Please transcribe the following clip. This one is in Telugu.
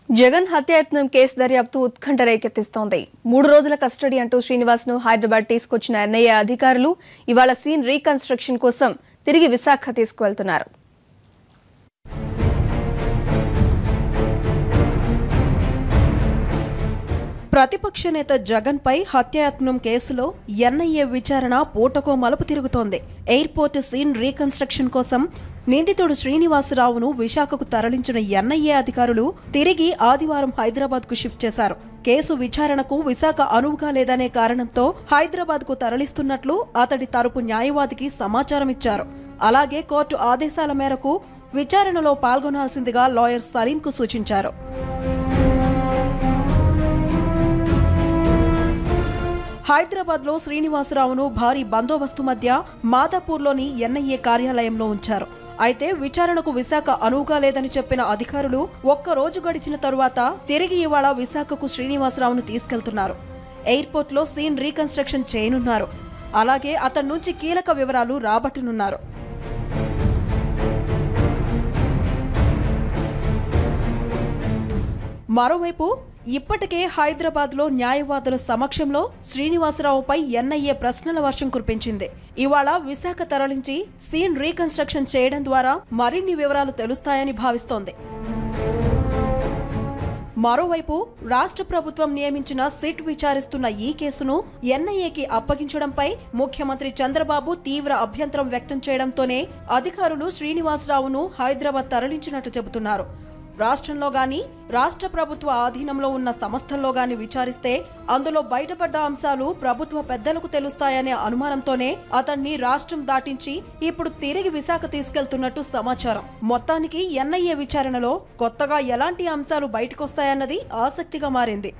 జగన్ హత్యాయత్నం కేసు దర్యాప్తు ఉత్కంఠ రేకెత్తిస్తోంది. 3 రోజుల కస్టడీ అంటూ శ్రీనివాస్ ను హైదరాబాద్ తీసుకొచ్చిన ఎన్ఐఏ అధికారులు ఇవాళ సీన్ రీకన్స్ట్రక్షన్ కోసం తిరిగి విశాఖ తీసుకువెళ్తున్నారు. ప్రతిపక్ష నేత జగన్ పై హత్యాయత్నం కేసులో ఎన్ఐఏ విచారణ పూటకో మలుపు తిరుగుతోంది. ఎయిర్పోర్ట్ సీన్ రీకన్స్ట్రక్షన్ కోసం నిందితుడు శ్రీనివాసరావును విశాఖకు తరలించిన ఎన్ఐఏ అధికారులు తిరిగి ఆదివారం హైదరాబాద్ కు షిఫ్ట్ చేశారు. కేసు విచారణకు విశాఖ అనువుగా లేదనే కారణంతో హైదరాబాద్ కు తరలిస్తున్నట్లు అతడి తరపు న్యాయవాదికి సమాచారం ఇచ్చారు. అలాగే కోర్టు ఆదేశాల మేరకు విచారణలో పాల్గొనాల్సిందిగా లాయర్ సలీంకు సూచించారు. హైదరాబాద్లో శ్రీనివాసరావును భారీ బందోబస్తు మధ్య మాదాపూర్లోని ఎన్ఐఏ కార్యాలయంలో ఉంచారు. అయితే విచారణకు విశాఖ అనువుగా లేదని చెప్పిన అధికారులు ఒక్కరోజు గడిచిన తరువాత తిరిగి ఇవాళ విశాఖకు శ్రీనివాసరావును తీసుకెళ్తున్నారు. ఎయిర్పోర్ట్లో సీన్ రీకన్స్ట్రక్షన్ చేయనున్నారు. అలాగే అతడి నుంచి కీలక వివరాలు రాబట్టనున్నారు. మరోవైపు ఇప్పటికే హైదరాబాద్లో న్యాయవాదుల సమక్షంలో శ్రీనివాసరావుపై ఎన్ఐఏ ప్రశ్నల వర్షం కురిపించింది. ఇవాళ విశాఖ తరలించి సీన్ రీకన్స్ట్రక్షన్ చేయడం ద్వారా మరిన్ని వివరాలు తెలుస్తాయని భావిస్తోంది. మరోవైపు రాష్ట్ర ప్రభుత్వం నియమించిన సిట్ విచారిస్తున్న ఈ కేసును ఎన్ఐఏకి అప్పగించడంపై ముఖ్యమంత్రి చంద్రబాబు తీవ్ర అభ్యంతరం వ్యక్తం చేయడంతోనే అధికారులు శ్రీనివాసరావును హైదరాబాద్ తరలించినట్టు చెబుతున్నారు. రాష్ట్రంలో గాని రాష్ట్ర ప్రభుత్వ ఆధీనంలో ఉన్న సంస్థల్లో గాని విచారిస్తే అందులో బయటపడ్డ అంశాలు ప్రభుత్వ పెద్దలకు తెలుస్తాయనే అనుమానంతోనే అతన్ని రాష్ట్రం దాటించి ఇప్పుడు తిరిగి విశాఖ తీసుకెళ్తున్నట్టు సమాచారం. మొత్తానికి ఎన్ఐఏ విచారణలో కొత్తగా ఎలాంటి అంశాలు బయటకొస్తాయన్నది ఆసక్తిగా మారింది.